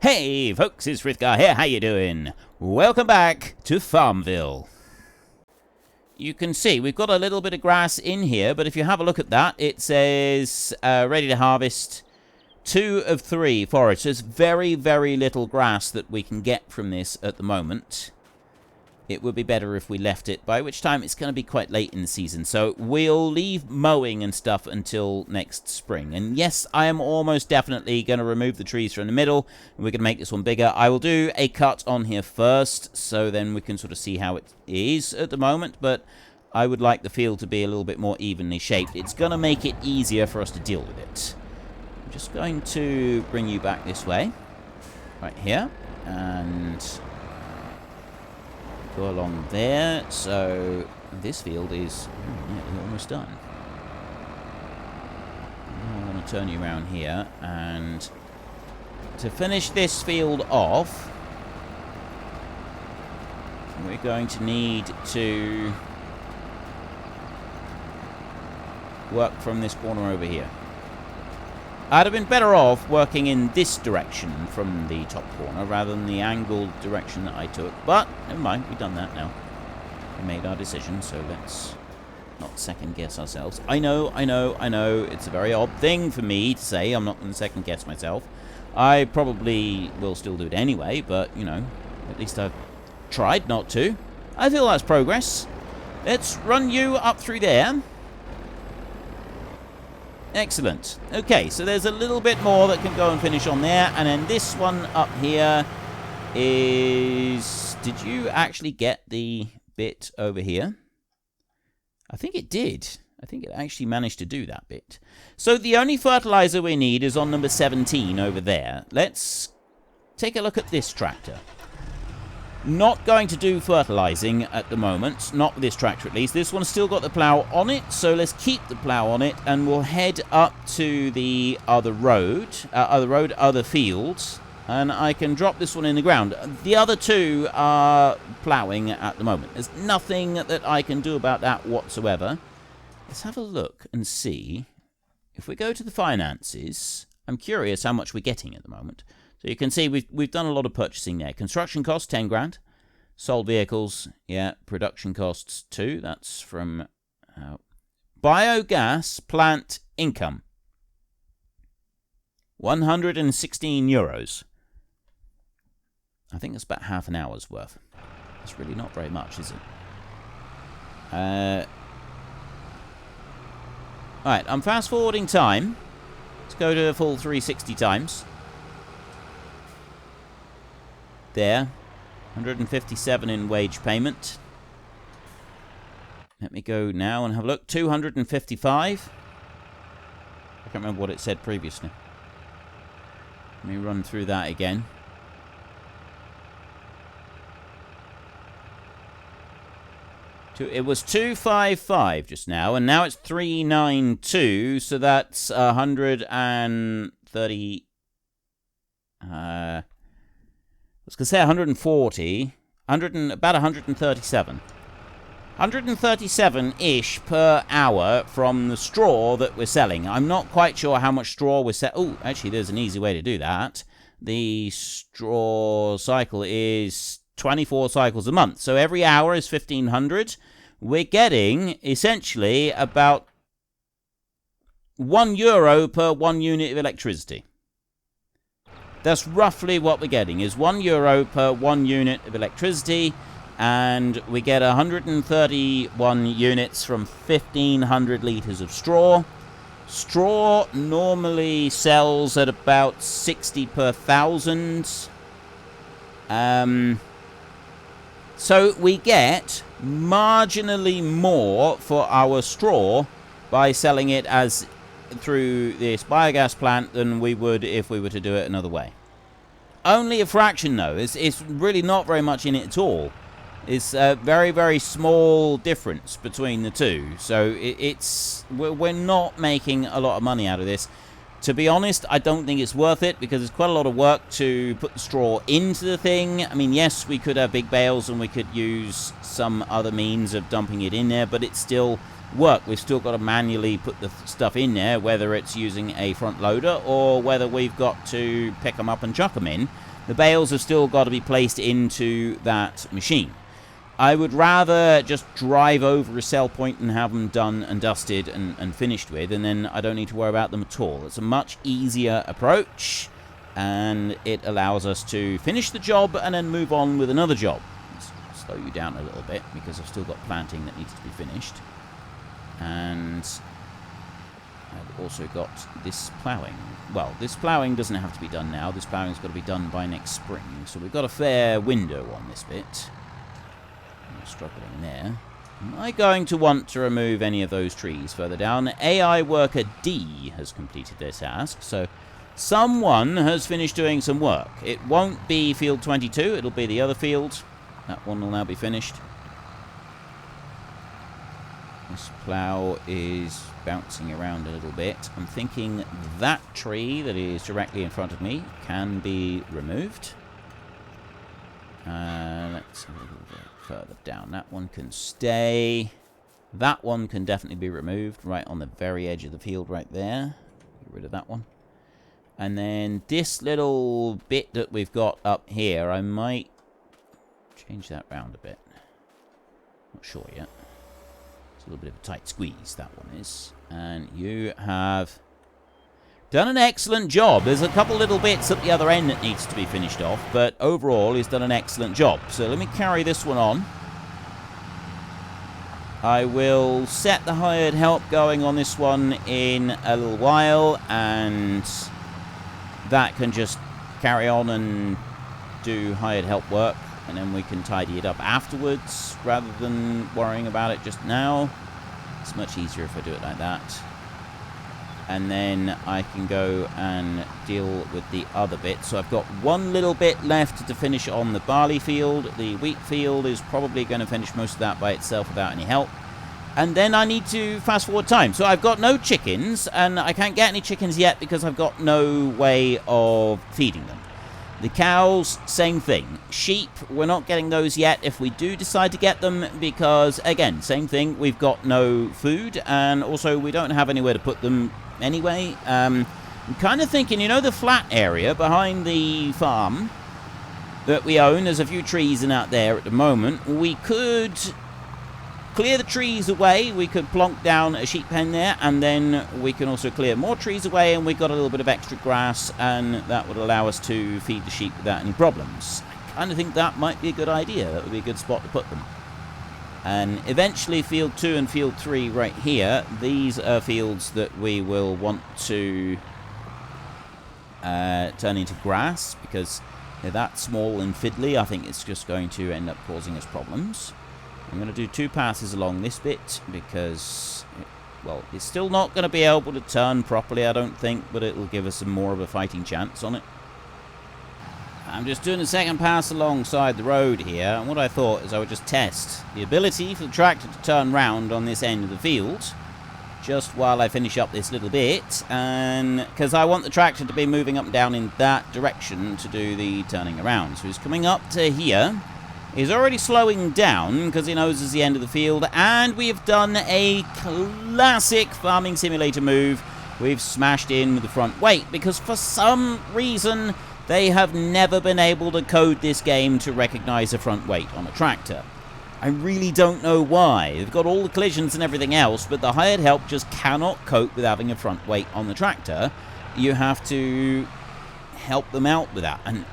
Hey folks, it's Frithgar here, how you doing? Welcome back to Farmville. You can see we've got a little bit of grass in here, but if you have a look at that, it says ready to harvest 2 of 3 forests. There's very, very little grass that we can get from this at the moment. It would be better if we left it, by which time it's going to be quite late in the season. So we'll leave mowing and stuff until next spring. And yes, I am almost definitely going to remove the trees from the middle. And we're going to make this one bigger. I will do a cut on here first, so then we can sort of see how it is at the moment. But I would like the field to be a little bit more evenly shaped. It's going to make it easier for us to deal with it. I'm just going to bring you back this way. Right here. And go along there. So this field is nearly almost done. Now I want to turn you around here, and to finish this field off, we're going to need to work from this corner over here. I'd have been better off working in this direction from the top corner rather than the angled direction that I took. But, never mind, we've done that now. We made our decision, so let's not second guess ourselves. I know, it's a very odd thing for me to say. I'm not going to second guess myself. I probably will still do it anyway, but, you know, at least I've tried not to. I feel that's progress. Let's run you up through there. Excellent. Okay, so there's a little bit more that can go and finish on there. And then this one up here is... Did you actually get the bit over here? I think it did. I think it actually managed to do that bit. So the only fertilizer we need is on number 17 over there. Let's take a look at this tractor. Not going to do fertilizing at the moment. Not with this tractor, at least. This one's still got the plow on it, so let's keep the plow on it, and we'll head up to the other fields, and I can drop this one in the ground. The other two are plowing at the moment. There's nothing that I can do about that whatsoever. Let's have a look and see. If we go to the finances, I'm curious how much we're getting at the moment. So you can see we've done a lot of purchasing there. Construction costs, 10 grand. Sold vehicles, yeah. Production costs, 2. That's from biogas plant income. 116 euros. I think that's about half an hour's worth. That's really not very much, is it? Alright, I'm fast forwarding time. Let's go to a full 360 times. There, 157 in wage payment. Let me go now and have a look. 255. I can't remember what it said previously. Let me run through that again. It was 255 just now, and now it's 392, so that's 130... I was going to say 140, about 137. 137-ish per hour from the straw that we're selling. I'm not quite sure how much straw we're selling. Oh, actually, there's an easy way to do that. The straw cycle is 24 cycles a month. So every hour is 1,500. We're getting, essentially, about €1 per 1 unit of electricity. That's roughly what we're getting, is €1 per 1 unit of electricity, and we get 131 units from 1,500 litres of straw. Straw normally sells at about 60 per 1,000. So we get marginally more for our straw by selling it as through this biogas plant than we would if we were to do it another way. Only a fraction, though. It's really not very much in it at all. It's a very, very small difference between the two. So we're not making a lot of money out of this. To be honest, I don't think it's worth it, because it's quite a lot of work to put the straw into the thing. I mean, yes, we could have big bales and we could use some other means of dumping it in there, but it's still work. We've still got to manually put the stuff in there, whether it's using a front loader or whether we've got to pick them up and chuck them in. the bales have still got to be placed into that machine. I would rather just drive over a sell point and have them done and dusted and finished with, and then I don't need to worry about them at all. It's a much easier approach, and it allows us to finish the job and then move on with another job. Let's slow you down a little bit because I've still got planting that needs to be finished. And I've also got this ploughing. Well, this ploughing doesn't have to be done now. This ploughing's got to be done by next spring. So we've got a fair window on this bit. I'm struggling there. Am I going to want to remove any of those trees further down? AI worker D has completed their task. So someone has finished doing some work. It won't be field 22. It'll be the other field. That one will now be finished. This plough is bouncing around a little bit. I'm thinking that tree that is directly in front of me can be removed. Let's have a little bit further down. That one can stay. That one can definitely be removed right on the very edge of the field right there. Get rid of that one. And then this little bit that we've got up here, I might change that round a bit. Not sure yet. It's a little bit of a tight squeeze, that one is. And you have done an excellent job. There's a couple little bits at the other end that needs to be finished off, but overall he's done an excellent job. So let me carry this one on. I will set the hired help going on this one in a little while, and that can just carry on and do hired help work, and then we can tidy it up afterwards rather than worrying about it just now. It's much easier if I do it like that. And then I can go and deal with the other bit. So I've got one little bit left to finish on the barley field. The wheat field is probably going to finish most of that by itself without any help. And then I need to fast forward time. So I've got no chickens, and I can't get any chickens yet because I've got no way of feeding them. The cows, same thing. Sheep, we're not getting those yet if we do decide to get them because, again, same thing. We've got no food, and also we don't have anywhere to put them anyway. I'm kind of thinking, you know, the flat area behind the farm that we own, there's a few trees in out there at the moment. We could clear the trees away. We could plonk down a sheep pen there, and then we can also clear more trees away, and we've got a little bit of extra grass, and that would allow us to feed the sheep without any problems. I kind of think that might be a good idea. That would be a good spot to put them. And eventually field 2 and field 3 right here, these are fields that we will want to turn into grass because they're that small and fiddly. I think it's just going to end up causing us problems. I'm going to do 2 passes along this bit because, well, it's still not going to be able to turn properly, I don't think, but it will give us more of a fighting chance on it. I'm just doing a second pass alongside the road here, and what I thought is I would just test the ability for the tractor to turn round on this end of the field just while I finish up this little bit, and because I want the tractor to be moving up and down in that direction to do the turning around. So he's coming up to here. He's already slowing down because he knows it's the end of the field, and we have done a classic farming simulator move. We've smashed in with the front weight because for some reason they have never been able to code this game to recognize a front weight on a tractor. I really don't know why. They've got all the collisions and everything else, but the hired help just cannot cope with having a front weight on the tractor. You have to help them out with that, and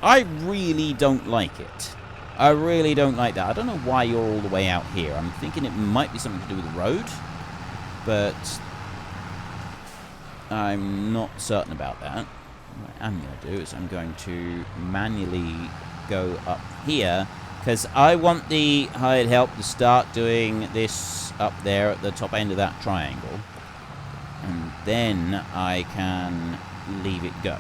I really don't like it. I really don't like that. I don't know why you're all the way out here. I'm thinking it might be something to do with the road, but I'm not certain about that. What I'm going to do is I'm going to manually go up here because I want the hired help to start doing this up there at the top end of that triangle, and then I can leave it go.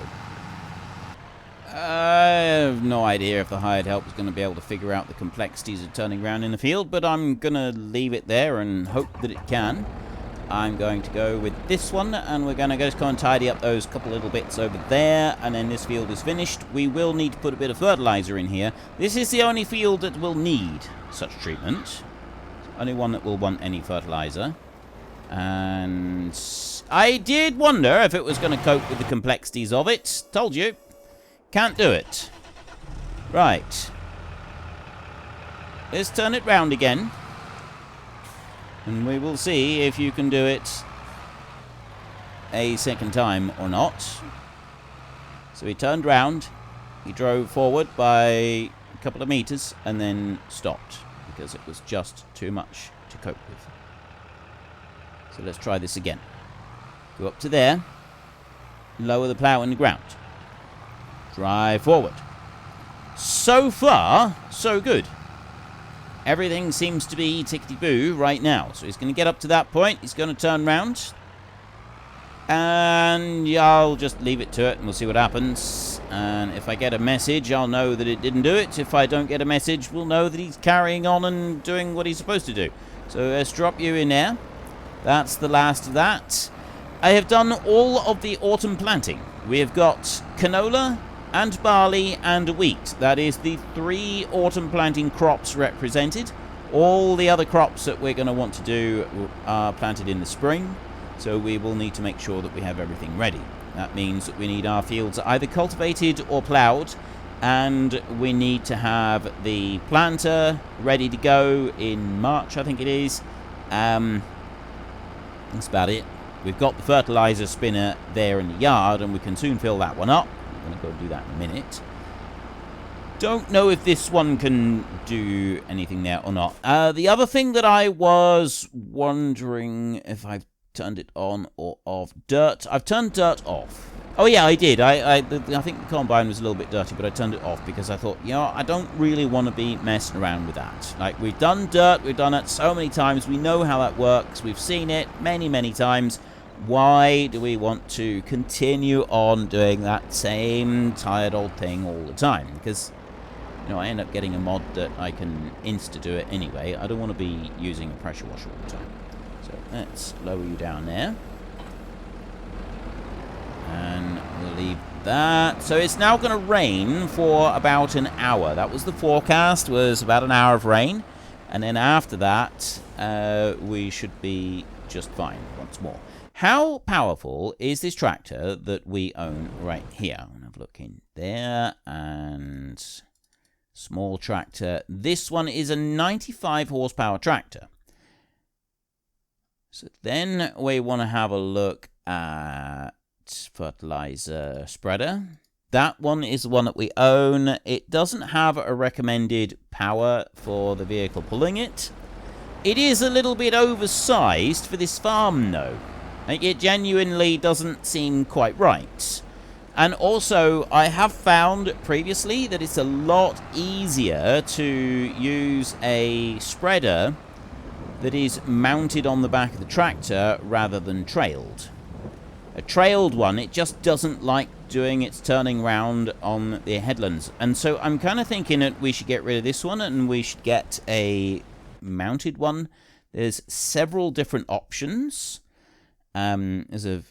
I have no idea if the hired help is going to be able to figure out the complexities of turning around in the field, but I'm going to leave it there and hope that it can. I'm going to go with this one, and we're going to just go and tidy up those couple little bits over there, and then this field is finished. We will need to put a bit of fertilizer in here. This is the only field that will need such treatment. Only one that will want any fertilizer. And I did wonder if it was going to cope with the complexities of it. Told you. Can't do it. Right. Let's turn it round again. And we will see if you can do it a second time or not. So he turned round. He drove forward by a couple of meters and then stopped because it was just too much to cope with. So let's try this again. Go up to there. Lower the plough in the ground. Drive forward. So far, so good. Everything seems to be tickety-boo right now. So he's going to get up to that point. He's going to turn round. And I'll just leave it to it and we'll see what happens. And if I get a message, I'll know that it didn't do it. If I don't get a message, we'll know that he's carrying on and doing what he's supposed to do. So let's drop you in there. That's the last of that. I have done all of the autumn planting. We have got canola and barley and wheat. That is the 3 autumn planting crops represented. All the other crops that we're going to want to do are planted in the spring. So we will need to make sure that we have everything ready. That means that we need our fields either cultivated or ploughed. And we need to have the planter ready to go in March, I think it is. That's about it. We've got the fertilizer spinner there in the yard, and we can soon fill that one up. I'm going to go do that in a minute. Don't know if this one can do anything there or not. The other thing that I was wondering if I've turned it on or off. Dirt. I've turned dirt off. Oh yeah, I did. I think the combine was a little bit dirty, but I turned it off because I thought, you know, I don't really want to be messing around with that. Like, we've done dirt, we've done it so many times, we know how that works, we've seen it many, many times. Why do we want to continue on doing that same tired old thing all the time? Because, you know, I end up getting a mod that I can insta-do it anyway. I don't want to be using a pressure washer all the time. So let's lower you down there. And we'll leave that. So it's now going to rain for about an hour. That was the forecast, was about an hour of rain. And then after that, we should be just fine once more. How powerful is this tractor that we own right here? I'm going to have a look in there. And small tractor. This one is a 95 horsepower tractor. So then we want to have a look at fertilizer spreader. That one is the one that we own. It doesn't have a recommended power for the vehicle pulling it. It is a little bit oversized for this farm, though. It genuinely doesn't seem quite right. And also, I have found previously that it's a lot easier to use a spreader that is mounted on the back of the tractor rather than trailed. A trailed one, it just doesn't like doing its turning round on the headlands. And so I'm kind of thinking that we should get rid of this one and we should get a mounted one. There's several different options. There's a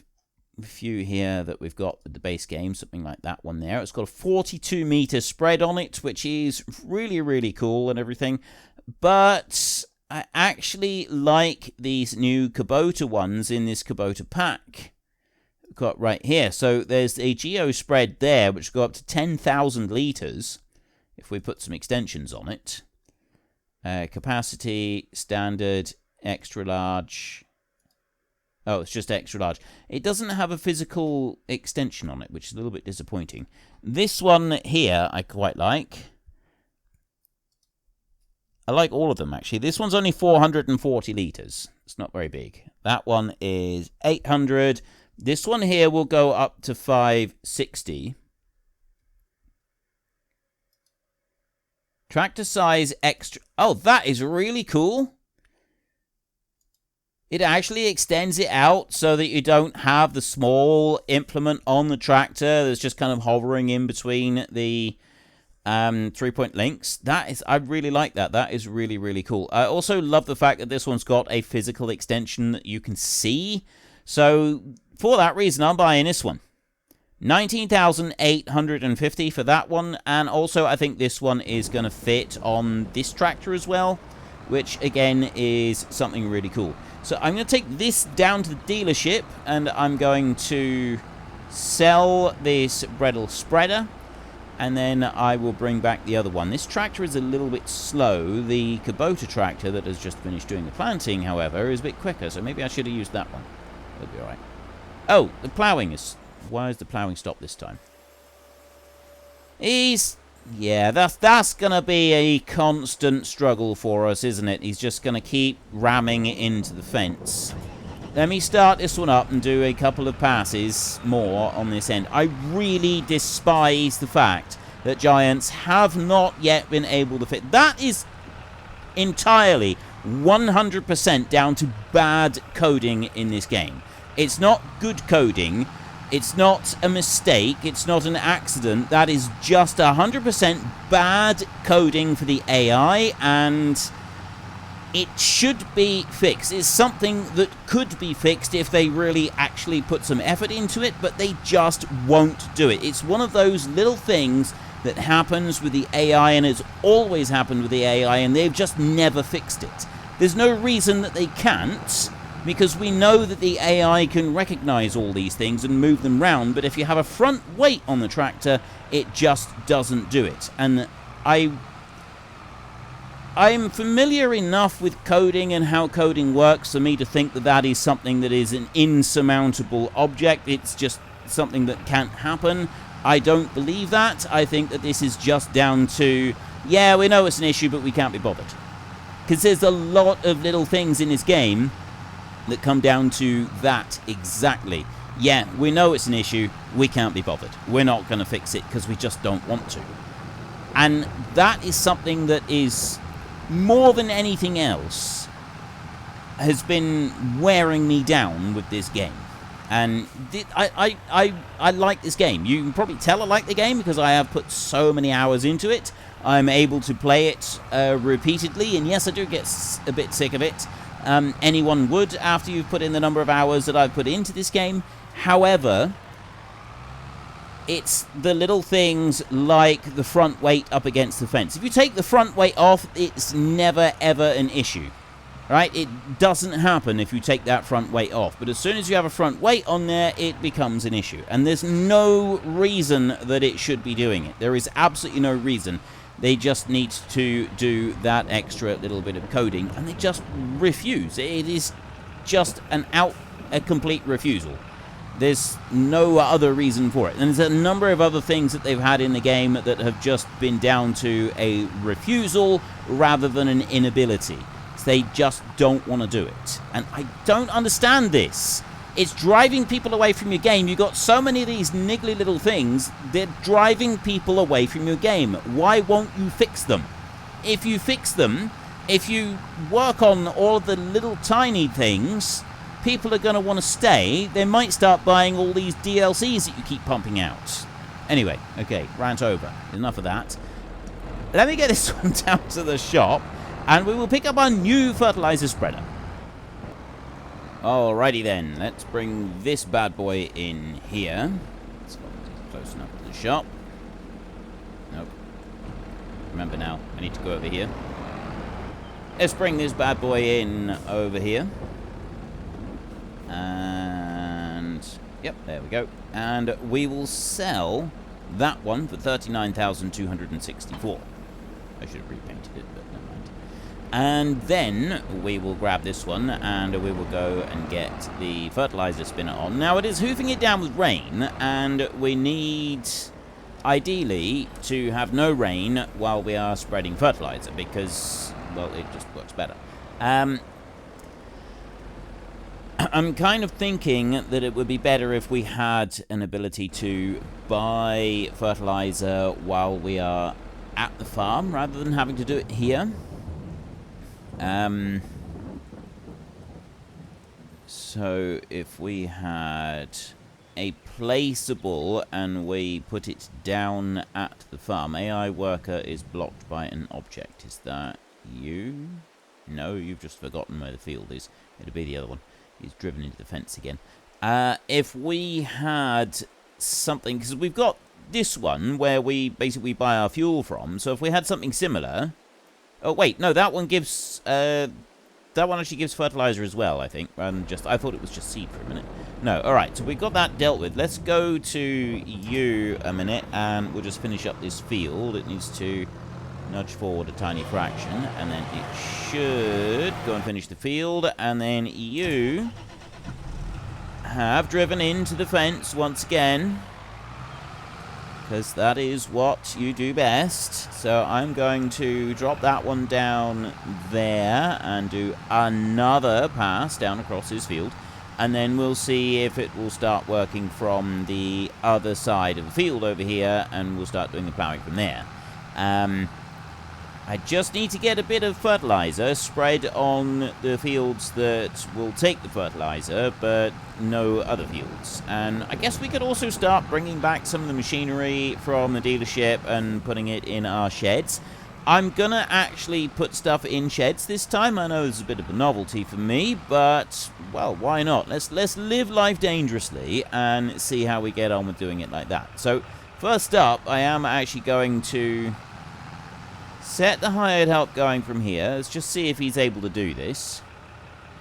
few here that we've got with the base game, something like that one there. It's got a 42-meter spread on it, which is really, really cool and everything. But I actually like these new Kubota ones in this Kubota pack. Got right here. So there's a geo spread there, which go up to 10,000 litres if we put some extensions on it. Capacity, standard, extra large. Oh, it's just extra large. It doesn't have a physical extension on it, which is a little bit disappointing. This one here I quite like. I like all of them, actually. This one's only 440 litres. It's not very big. That one is 800. This one here will go up to 560. Tractor size extra. Oh, that is really cool. It actually extends it out so that you don't have the small implement on the tractor that's just kind of hovering in between the 3-point links. I really like that. That is really, really cool. I also love the fact that this one's got a physical extension that you can see. So for that reason, I'm buying this one. 19,850 for that one. And also, I think this one is going to fit on this tractor as well, which again is something really cool. So I'm going to take this down to the dealership and I'm going to sell this Bredel spreader. and then I will bring back the other one. This tractor is a little bit slow. The Kubota tractor that has just finished doing the planting, however, is a bit quicker, so maybe I should have used that one. It'll be alright. Oh, the ploughing is... Why is the ploughing stopped this time? Yeah, that's going to be a constant struggle for us, isn't it? He's just going to keep ramming into the fence. Let me start this one up and do a couple of passes more on this end. I really despise the fact that Giants have not yet been able to fit. That is entirely 100% down to bad coding in this game. It's not good coding. It's not a mistake. It's not an accident. That is just 100% bad coding for the AI, and it should be fixed. It's something that could be fixed if they really actually put some effort into it, but they just won't do it. It's one of those little things that happens with the AI, and it's always happened with the AI, and they've just never fixed it. There's no reason that they can't, because we know that the AI can recognize all these things and move them round, but if you have a front weight on the tractor, it just doesn't do it. And I'm familiar enough with coding and how coding works for me to think that that is something that is an insurmountable object. It's just something that can't happen. I don't believe that. I think that this is just down to, yeah, we know it's an issue, but we can't be bothered. Because there's a lot of little things in this game that come down to that exactly. Yeah, we know it's an issue, we can't be bothered. We're not going to fix it because we just don't want to. And that is something that is, more than anything else, has been wearing me down with this game. And I like this game. You can probably tell I like the game because I have put so many hours into it. I'm able to play it repeatedly, and yes, I do get a bit sick of it. Anyone would after you've put in the number of hours that I've put into this game. However, it's the little things like the front weight up against the fence. If you take the front weight off, it's never ever an issue. Right? It doesn't happen if you take that front weight off. But as soon as you have a front weight on there, it becomes an issue. And there's no reason that it should be doing it. There is absolutely no reason. They just need to do that extra little bit of coding, and they just refuse. It is just a complete refusal. There's no other reason for it. And there's a number of other things that they've had in the game that have just been down to a refusal rather than an inability. They just don't want to do it. And I don't understand this. It's driving people away from your game. You've got so many of these niggly little things. They're driving people away from your game. Why won't you fix them? If you fix them, if you work on all the little tiny things, people are going to want to stay. They might start buying all these DLCs that you keep pumping out. Anyway, okay, rant over. Enough of that. Let me get this one down to the shop, and we will pick up our new fertilizer spreader. Alrighty then, let's bring this bad boy in here. It's not close enough to the shop. Nope. Remember now, I need to go over here. Let's bring this bad boy in over here. And, yep, there we go. And we will sell that one for 39,264. I should have repainted it, but never mind. And then we will grab this one and we will go and get the fertilizer spinner on. Now it is hoofing it down with rain, and we need ideally to have no rain while we are spreading fertilizer because, well, it just works better. I'm kind of thinking that it would be better if we had an ability to buy fertilizer while we are at the farm rather than having to do it here. So if we had a placeable and we put it down at the farm. AI worker is blocked by an object. Is that you? No, you've just forgotten where the field is. It'll be the other one. He's driven into the fence again. If we had something, because we've got this one where we basically buy our fuel from, so if we had something similar... Oh, wait, no, that one gives... that that one actually gives fertilizer as well, I think. I thought it was just seed for a minute. No, alright, so we got that dealt with. Let's go to you a minute, and we'll just finish up this field. It needs to nudge forward a tiny fraction, and then it should go and finish the field, and then you have driven into the fence once again, because that is what you do best. So I'm going to drop that one down there and do another pass down across this field, and then we'll see if it will start working from the other side of the field over here, and we'll start doing the ploughing from there. I just need to get a bit of fertilizer spread on the fields that will take the fertilizer, but no other fields. And I guess we could also start bringing back some of the machinery from the dealership and putting it in our sheds. I'm gonna actually put stuff in sheds this time. I know this is a bit of a novelty for me, but, well, why not? Let's live life dangerously and see how we get on with doing it like that. So, first up, I am actually going to set the hired help going from here. Let's just see if he's able to do this.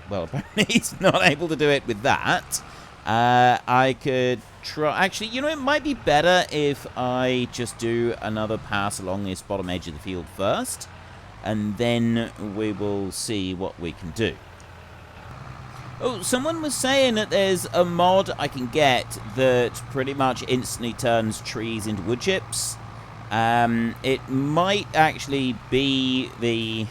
Well, apparently he's not able to do it with that. I could try... Actually, you know, it might be better if I just do another pass along this bottom edge of the field first, and then we will see what we can do. Oh, someone was saying that there's a mod I can get that pretty much instantly turns trees into wood chips. It might actually be the...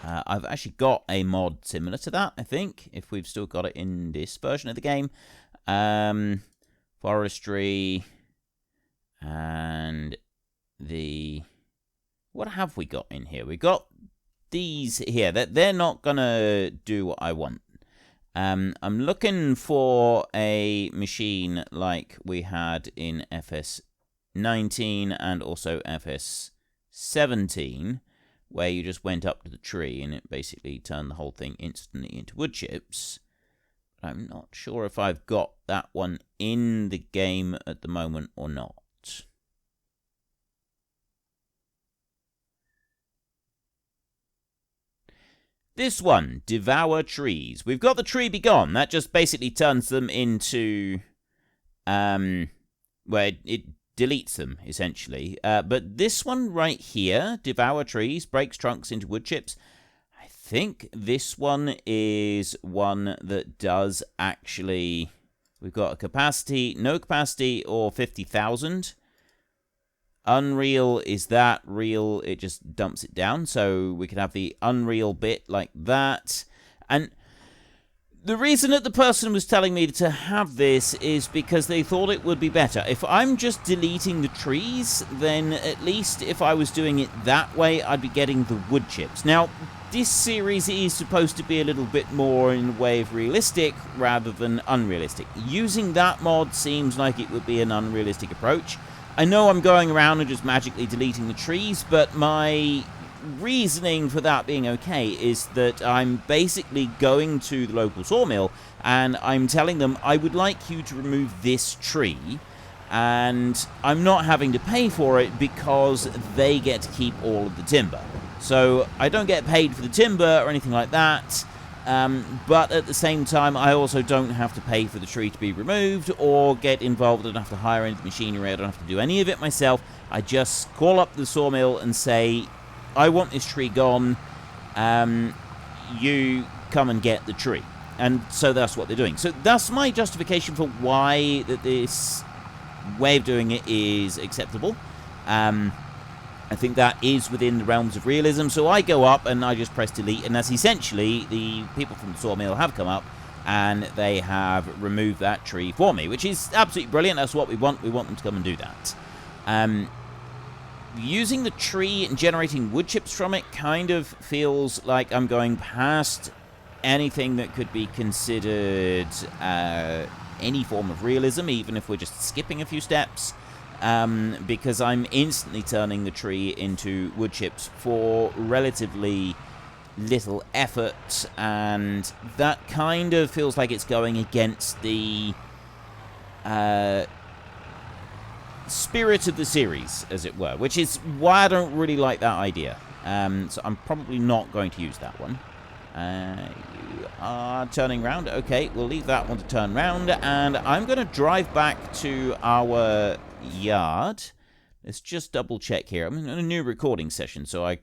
I've actually got a mod similar to that, I think, if we've still got it in this version of the game. Forestry, and the... What have we got in here? We got these here. They're not going to do what I want. I'm looking for a machine like we had in FS19 and also FS17, where you just went up to the tree and it basically turned the whole thing instantly into wood chips. But I'm not sure if I've got that one in the game at the moment or not. This one, devour trees. We've got the tree be gone. That just basically turns them into, where it deletes them, essentially. But this one right here, devour trees, breaks trunks into wood chips. I think this one is one that does actually... We've got a capacity, no capacity, or 50,000. Unreal is that. Real, it just dumps it down. So we could have the unreal bit like that. And the reason that the person was telling me to have this is because they thought it would be better. If I'm just deleting the trees, then at least if I was doing it that way, I'd be getting the wood chips. Now, this series is supposed to be a little bit more in the way of realistic rather than unrealistic. Using that mod seems like it would be an unrealistic approach. I know I'm going around and just magically deleting the trees, but my reasoning for that being okay is that I'm basically going to the local sawmill and I'm telling them I would like you to remove this tree, and I'm not having to pay for it because they get to keep all of the timber. So I don't get paid for the timber or anything like that. But at the same time, I also don't have to pay for the tree to be removed or get involved. I don't have to hire any machinery. I don't have to do any of it myself. I just call up the sawmill and say, I want this tree gone. You come and get the tree. And so that's what they're doing. So that's my justification for why that this way of doing it is acceptable. I think that is within the realms of realism. So I go up and I just press delete, and that's essentially the people from the sawmill have come up and they have removed that tree for me, which is absolutely brilliant. That's what we want. We want them to come and do that. Using the tree and generating wood chips from it kind of feels like I'm going past anything that could be considered any form of realism, even if we're just skipping a few steps. Because I'm instantly turning the tree into wood chips for relatively little effort, and that kind of feels like it's going against the spirit of the series, as it were, which is why I don't really like that idea. So I'm probably not going to use that one. You are turning round. Okay, we'll leave that one to turn round. And I'm going to drive back to our yard. Let's just double check here. I'm in a new recording session, so I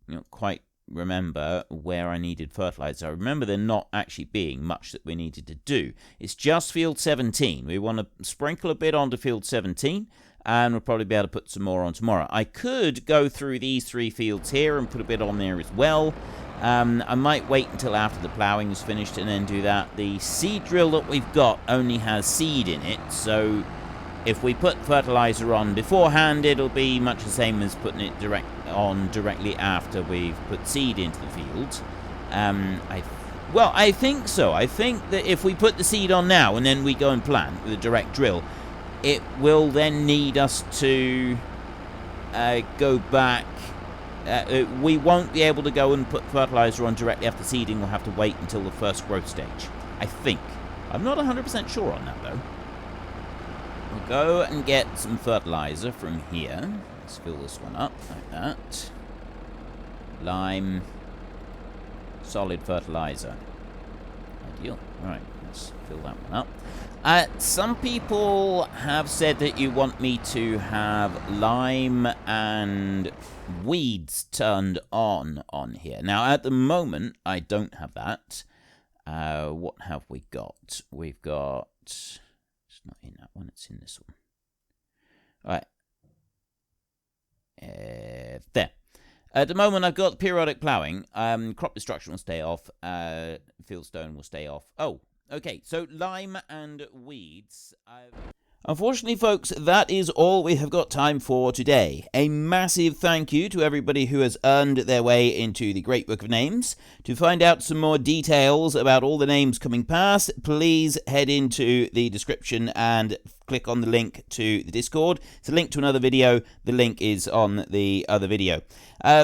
don't quite remember where I needed fertilizer. I remember there not actually being much that we needed to do. It's just field 17. We want to sprinkle a bit onto field 17, and we'll probably be able to put some more on tomorrow. I could go through these 3 fields here and put a bit on there as well. I might wait until after the ploughing is finished and then do that. The seed drill that we've got only has seed in it, so if we put fertilizer on beforehand, it'll be much the same as putting it directly after we've put seed into the field. I think so. I think that if we put the seed on now and then we go and plant with a direct drill, it will then need us to go back. We won't be able to go and put fertilizer on directly after seeding. We'll have to wait until the first growth stage, I think. I'm not 100% sure on that, though. We'll go and get some fertilizer from here. Let's fill this one up like that. Lime. Solid fertilizer. Ideal. Alright, let's fill that one up. Some people have said that you want me to have lime and weeds turned on here. Now, at the moment, I don't have that. What have we got? We've got... It's not in that one, it's in this one. Alright. There. At the moment, I've got periodic ploughing. Crop destruction will stay off. Fieldstone will stay off. Oh, okay. So lime and weeds. Unfortunately, folks, that is all we have got time for today. A massive thank you to everybody who has earned their way into the Great Book of Names. To find out some more details about all the names coming past, please head into the description and click on the link to the Discord. It's a link to another video. The link is on the other video.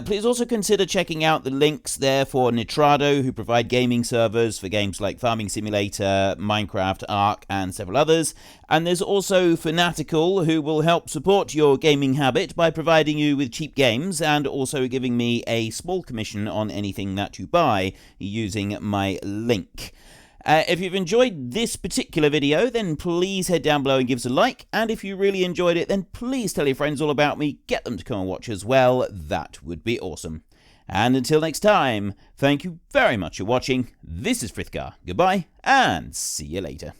Please also consider checking out the links there for Nitrado, who provide gaming servers for games like Farming Simulator, Minecraft, Ark, and several others. And there's also Fanatical, who will help support your gaming habit by providing you with cheap games and also giving me a small commission on anything that you buy using my link. If you've enjoyed this particular video, then please head down below and give us a like. And if you really enjoyed it, then please tell your friends all about me. Get them to come and watch as well. That would be awesome. And until next time, thank you very much for watching. This is Frithgar. Goodbye, and see you later.